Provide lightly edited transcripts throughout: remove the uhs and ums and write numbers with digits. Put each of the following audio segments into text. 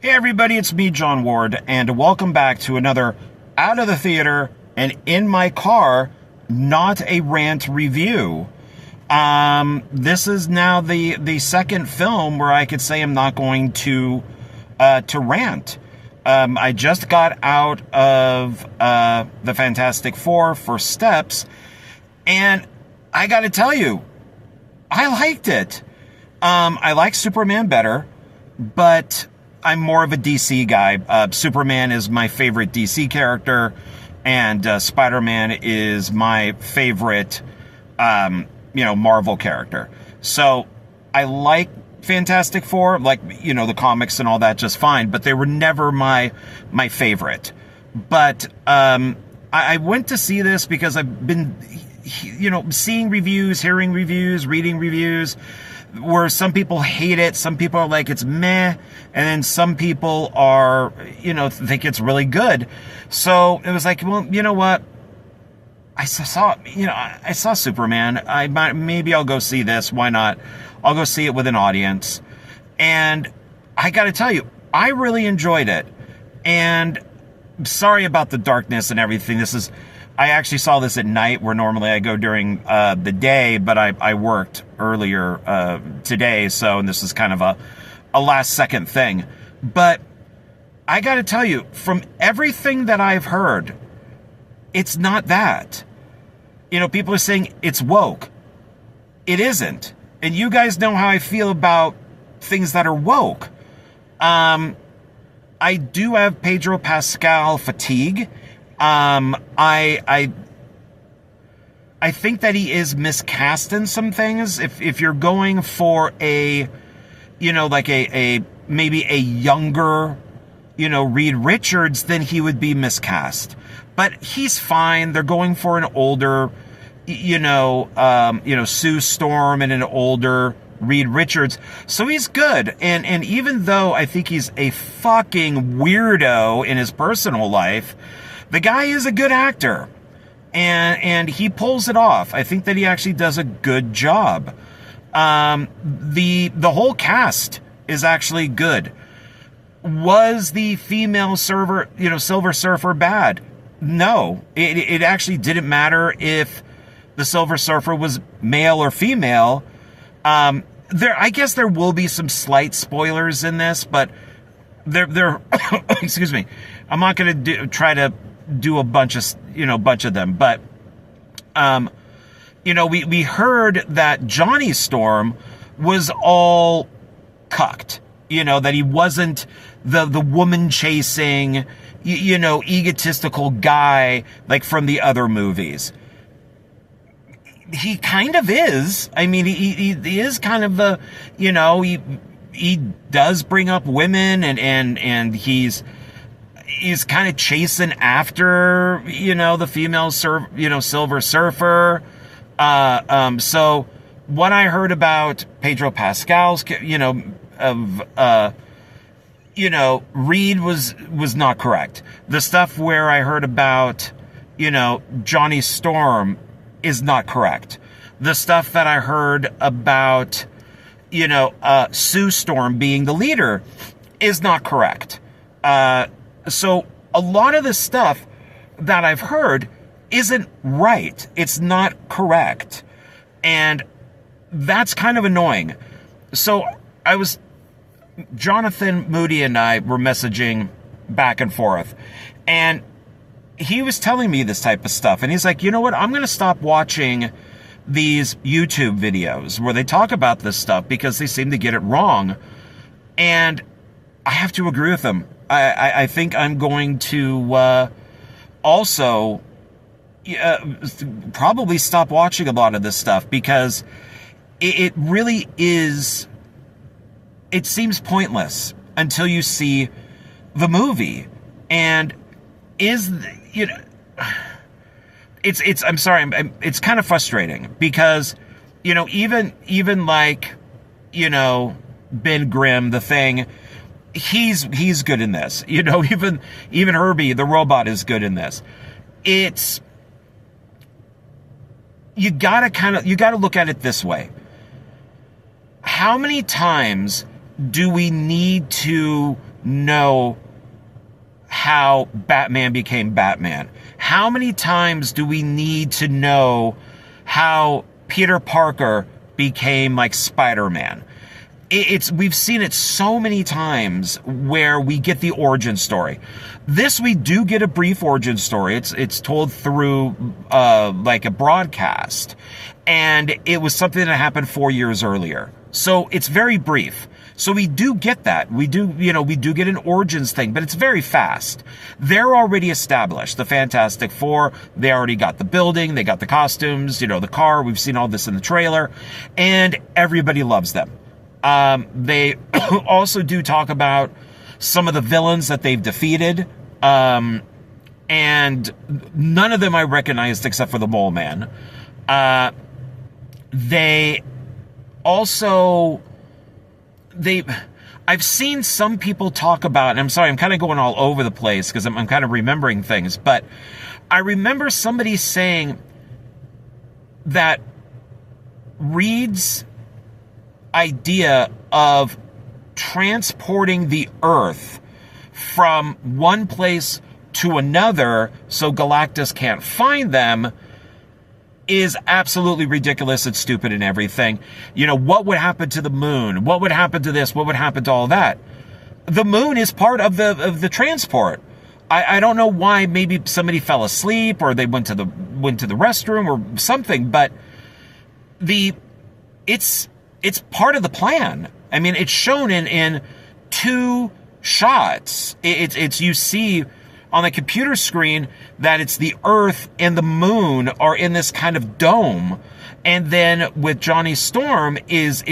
Hey everybody, it's me, John Ward, and welcome back to another Out of the Theater and In My Car, Not a Rant review. This is now the second film where I could say I'm not going to rant. I just got out of the Fantastic Four for Steps, and I gotta tell you, I liked it. I like Superman better, but I'm more of a DC guy. Superman is my favorite DC character, and Spider-Man is my favorite, Marvel character. So I like Fantastic Four, like, the comics and all that just fine, but they were never my favorite. But I went to see this because I've been, seeing reviews, hearing reviews, reading reviews, where some people hate it, some people are like, it's meh, and then some people are, think it's really good. So it was like, well, you know what? I saw Superman. Maybe I'll go see this. Why not? I'll go see it with an audience. And I got to tell you, I really enjoyed it. And sorry about the darkness and everything. I actually saw this at night, where normally I go during the day, but I worked earlier today, and this is kind of a last second thing. But I got to tell you, from everything that I've heard, it's not that. People are saying it's woke. It isn't. And you guys know how I feel about things that are woke. I do have Pedro Pascal fatigue. I think that he is miscast in some things. If you're going for maybe a younger, Reed Richards, then he would be miscast. But he's fine. They're going for an older, Sue Storm and an older Reed Richards. So he's good. And even though I think he's a fucking weirdo in his personal life, the guy is a good actor, and he pulls it off. I think that he actually does a good job. The whole cast is actually good. Was the female Silver Surfer bad? No, it actually didn't matter if the Silver Surfer was male or female. I guess there will be some slight spoilers in this, but they're excuse me. I'm not going to try to do a bunch of them, but we heard that Johnny Storm was all cucked, that he wasn't the woman chasing, egotistical guy like from the other movies. He kind of is. I mean, he is kind of the, he does bring up women, and he's kind of chasing after, the female Silver Surfer. So what I heard about Pedro Pascal's, Reed was not correct. The stuff where I heard about, Johnny Storm is not correct. The stuff that I heard about, Sue Storm being the leader is not correct. So a lot of the stuff that I've heard isn't right. It's not correct. And that's kind of annoying. So Jonathan Moody and I were messaging back and forth, and he was telling me this type of stuff, and he's like, you know what, I'm going to stop watching these YouTube videos where they talk about this stuff because they seem to get it wrong. And I have to agree with him. I think I'm going to also probably stop watching a lot of this stuff, because it really is, it seems pointless until you see the movie. And I'm sorry, it's kind of frustrating, because, even like, Ben Grimm, the Thing, he's good in this. Even Herbie, the robot, is good in this. You gotta look at it this way. How many times do we need to know how Batman became Batman? How many times do we need to know how Peter Parker became like Spider-Man? We've seen it so many times where we get the origin story. This, we do get a brief origin story. It's told through like a broadcast, and it was something that happened 4 years earlier. So it's very brief. So we do get that. We do get an origins thing, but it's very fast. They're already established. The Fantastic Four, they already got the building, they got the costumes, the car. We've seen all this in the trailer, and everybody loves them. They also do talk about some of the villains that they've defeated, and none of them I recognized except for the Mole Man. I've seen some people talk about, and I'm sorry, I'm kind of going all over the place because I'm kind of remembering things, but I remember somebody saying that Reed's idea of transporting the Earth from one place to another so Galactus can't find them is absolutely ridiculous and stupid and everything. What would happen to the moon? What would happen to this? What would happen to all that? The moon is part of the transport. I don't know why. Maybe somebody fell asleep or they went to the restroom or something, but it's part of the plan. I mean, it's shown in 2 shots. It's you see on the computer screen that it's the Earth and the moon are in this kind of dome. And then with Johnny Storm he's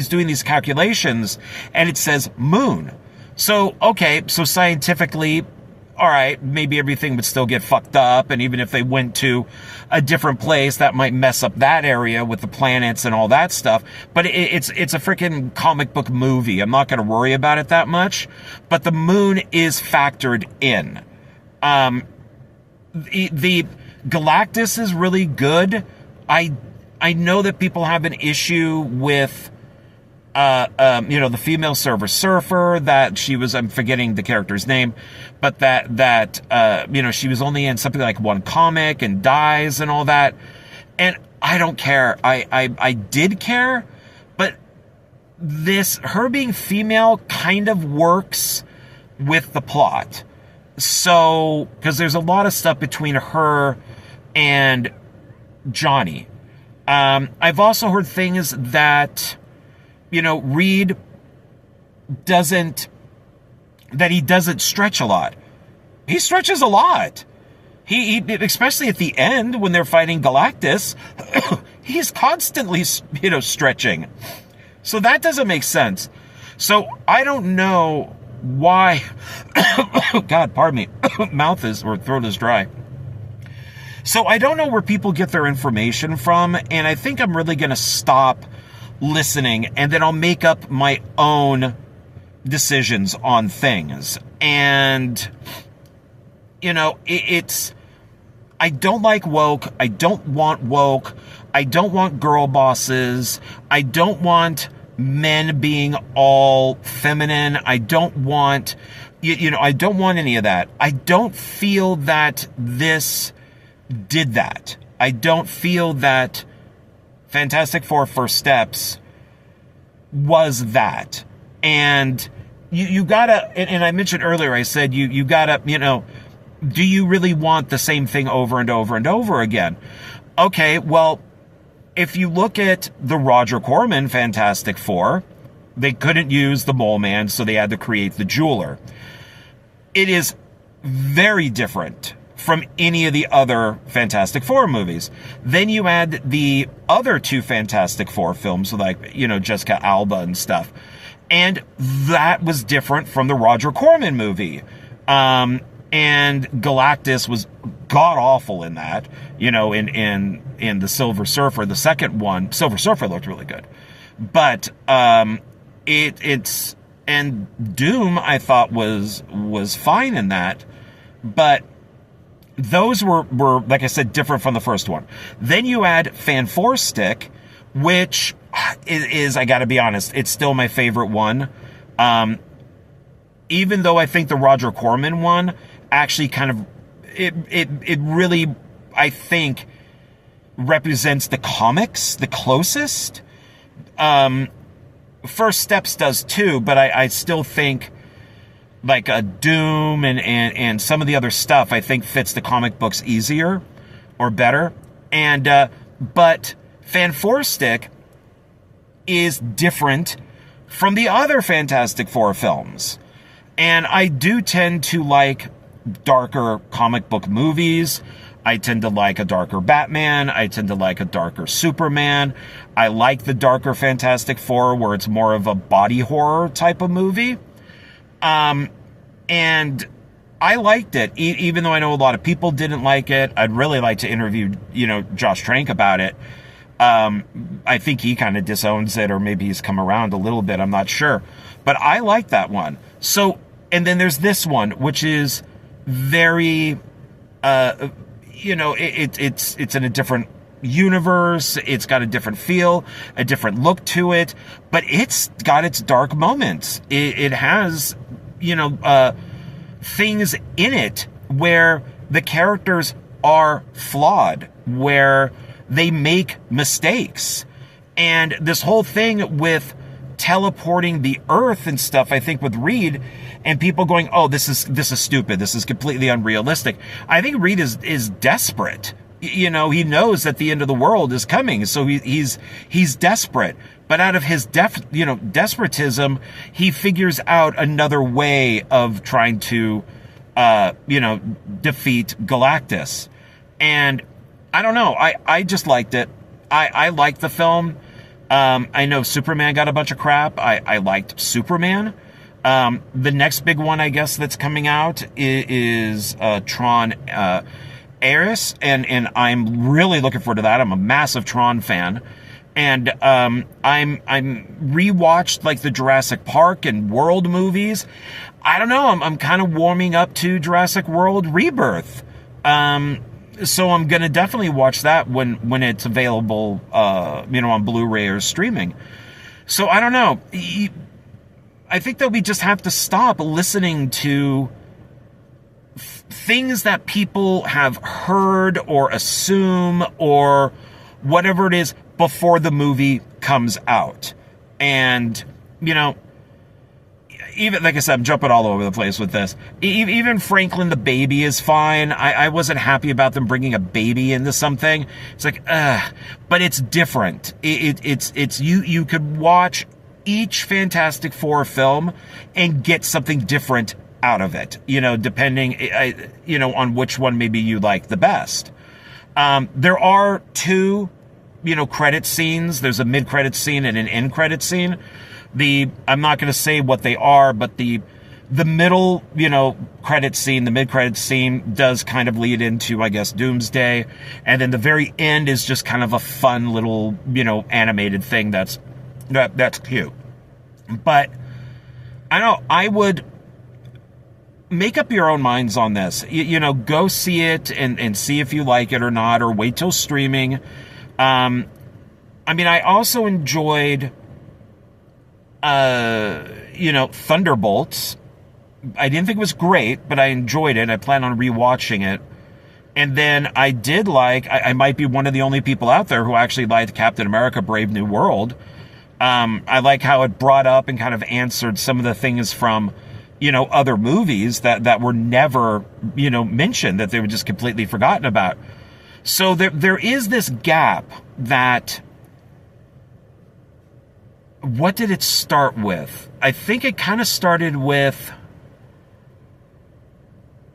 doing these calculations and it says moon. So, okay, so scientifically, all right, maybe everything would still get fucked up. And even if they went to a different place, that might mess up that area with the planets and all that stuff. But it's a freaking comic book movie. I'm not going to worry about it that much. But the moon is factored in. The Galactus is really good. I know that people have an issue with the female Silver Surfer, that she was, I'm forgetting the character's name, but that she was only in something like one comic and dies and all that. And I don't care. I did care, but her being female kind of works with the plot. So, because there's a lot of stuff between her and Johnny. I've also heard things that Reed doesn't stretch a lot. He stretches a lot. He especially at the end when they're fighting Galactus, he's constantly, stretching. So that doesn't make sense. So I don't know why, God, pardon me, throat is dry. So I don't know where people get their information from, and I think I'm really going to stop listening, and then I'll make up my own decisions on things. And I don't like woke. I don't want woke. I don't want girl bosses. I don't want men being all feminine. I don't want I don't want any of that. I don't feel that this did that. I don't feel that Fantastic Four First Steps was that. And you gotta, and I mentioned earlier, I said you gotta, do you really want the same thing over and over and over again? Okay, well, if you look at the Roger Corman Fantastic Four, they couldn't use the Mole Man, so they had to create the Jeweler. It is very different from any of the other Fantastic Four movies. Then you add the other 2 Fantastic Four films, like, Jessica Alba and stuff. And that was different from the Roger Corman movie. And Galactus was god-awful in that, in the Silver Surfer. The second one, Silver Surfer, looked really good. But it's... And Doom, I thought, was fine in that. But those were, like I said, different from the first one. Then you add Fan 4 Stick, which is, I gotta be honest, it's still my favorite one. even though I think the Roger Corman one actually kind of, it really, I think, represents the comics the closest. First Steps does too, but I still think like a Doom and some of the other stuff I think fits the comic books easier or better. And but Fantastic is different from the other Fantastic Four films. And I do tend to like darker comic book movies. I tend to like a darker Batman. I tend to like a darker Superman. I like the darker Fantastic Four where it's more of a body horror type of movie. And I liked it, even though I know a lot of people didn't like it. I'd really like to interview, Josh Trank about it. I think he kind of disowns it, or maybe he's come around a little bit. I'm not sure. But I like that one. So, and then there's this one, which is very, it's in a different universe. It's got a different feel, a different look to it, but it's got its dark moments. It has, things in it where the characters are flawed, where they make mistakes. And this whole thing with teleporting the Earth and stuff, I think with Reed, and people going, oh, this is stupid. This is completely unrealistic. I think Reed is desperate. He knows that the end of the world is coming. So he's desperate. But out of his desperatism, he figures out another way of trying to, defeat Galactus. And I don't know. I just liked it. I liked the film. I know Superman got a bunch of crap. I liked Superman. The next big one, I guess, that's coming out is Tron Ares, and I'm really looking forward to that. I'm a massive Tron fan. And I'm rewatched like the Jurassic Park and World movies. I don't know. I'm kind of warming up to Jurassic World Rebirth. So I'm gonna definitely watch that when it's available, on Blu-ray or streaming. So I don't know. I think that we just have to stop listening to things that people have heard or assume or whatever it is before the movie comes out. And, even, like I said, I'm jumping all over the place with this. Even Franklin the baby is fine. I wasn't happy about them bringing a baby into something. It's like, but it's different. It's you could watch each Fantastic Four film and get something different out of it, depending, on which one maybe you like the best. There are two, credit scenes. There's a mid-credit scene and an end-credit scene. I'm not going to say what they are, but the middle, credit scene, the mid-credit scene does kind of lead into, I guess, Doomsday. And then the very end is just kind of a fun little, animated thing that's cute. But I don't know, I would make up your own minds on this. Go see it and see if you like it or not, or wait till streaming. I also enjoyed, Thunderbolts. I didn't think it was great, but I enjoyed it. I plan on rewatching it. And then I did I might be one of the only people out there who actually liked Captain America: Brave New World. I like how it brought up and kind of answered some of the things from, other movies that were never, mentioned, that they were just completely forgotten about. So there is this gap that, what did it start with? I think it kind of started with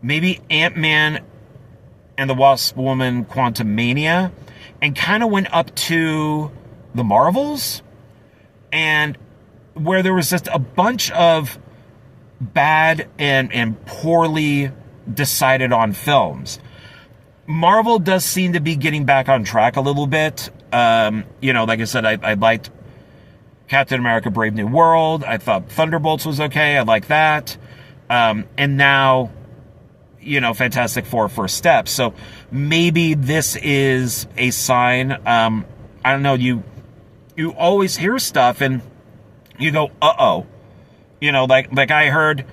maybe Ant-Man and the Wasp Woman Quantumania, and kind of went up to the Marvels, and where there was just a bunch of bad and poorly decided on films. Marvel does seem to be getting back on track a little bit. Like I said, I liked Captain America: Brave New World. I thought Thunderbolts was okay. I like that. And now, Fantastic Four: First Steps. So maybe this is a sign. I don't know. You always hear stuff and you go, uh-oh. Like I heard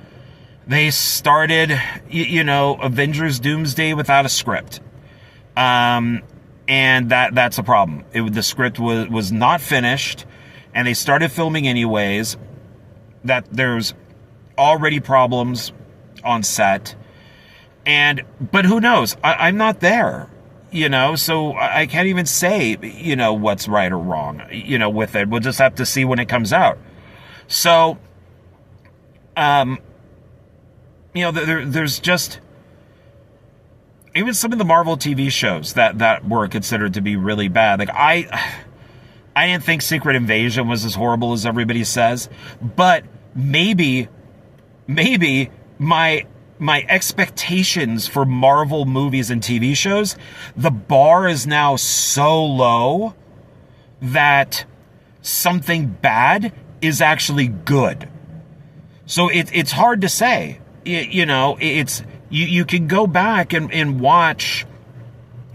They started, you know, Avengers Doomsday without a script. And that's a problem. The script was not finished, and they started filming anyways. That there's already problems on set. But who knows? I'm not there, you know, so I can't even say, you know, what's right or wrong, you know, with it. We'll just have to see when it comes out. So, you know, there's just even some of the Marvel TV shows that were considered to be really bad. Like I didn't think Secret Invasion was as horrible as everybody says, but maybe my expectations for Marvel movies and TV shows, the bar is now so low that something bad is actually good. So it's hard to say. You know, you can go back and watch,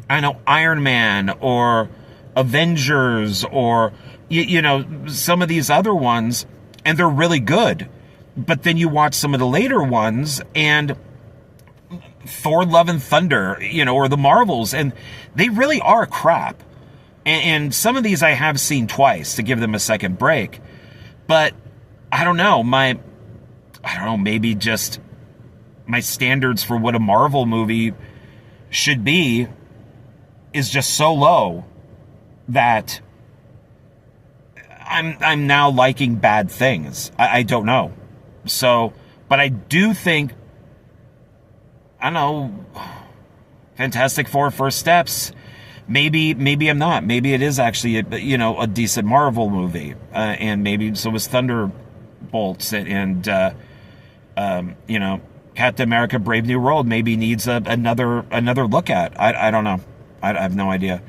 I know, Iron Man or Avengers or, you know, some of these other ones, and they're really good. But then you watch some of the later ones, and Thor Love and Thunder, you know, or the Marvels, and they really are crap. And some of these I have seen twice to give them a second break. But I don't know, maybe just my standards for what a Marvel movie should be is just so low that I'm now liking bad things. I don't know. So, but I do think, I don't know, Fantastic Four First Steps, maybe I'm not. Maybe it is actually a decent Marvel movie, and maybe so was Thunderbolts and you know, Captain America: Brave New World maybe needs another look at. I don't know. I have no idea.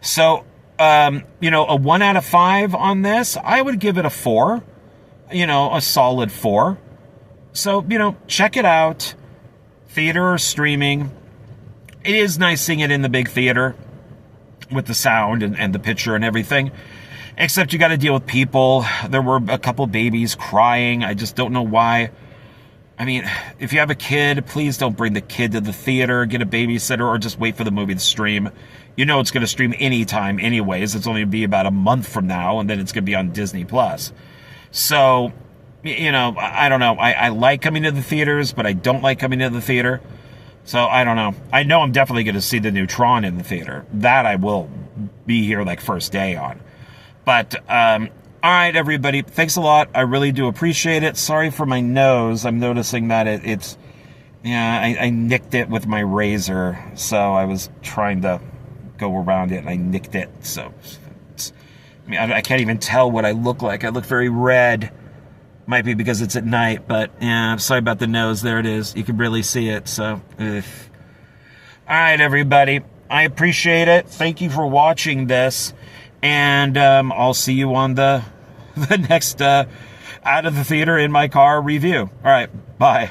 So, you know, a 1 out of 5 on this, I would give it a 4. You know, a solid 4. So, you know, check it out. Theater or streaming. It is nice seeing it in the big theater with the sound and the picture and everything. Except you got to deal with people. There were a couple babies crying. I just don't know why. I mean, if you have a kid, please don't bring the kid to the theater, get a babysitter, or just wait for the movie to stream. You know it's going to stream anytime anyways. It's only going to be about a month from now, and then it's going to be on Disney+. So, you know, I don't know. I like coming to the theaters, but I don't like coming to the theater. So, I don't know. I know I'm definitely going to see the new Tron in the theater. That I will be here like first day on. But, all right, everybody. Thanks a lot. I really do appreciate it. Sorry for my nose. I'm noticing that it's... Yeah, I nicked it with my razor. So I was trying to go around it, and I nicked it. So, I mean, I can't even tell what I look like. I look very red. Might be because it's at night, but yeah, sorry about the nose. There it is. You can really see it, so... Ugh. All right, everybody. I appreciate it. Thank you for watching this. And I'll see you on the next Out of the Theater in My Car review. All right, bye.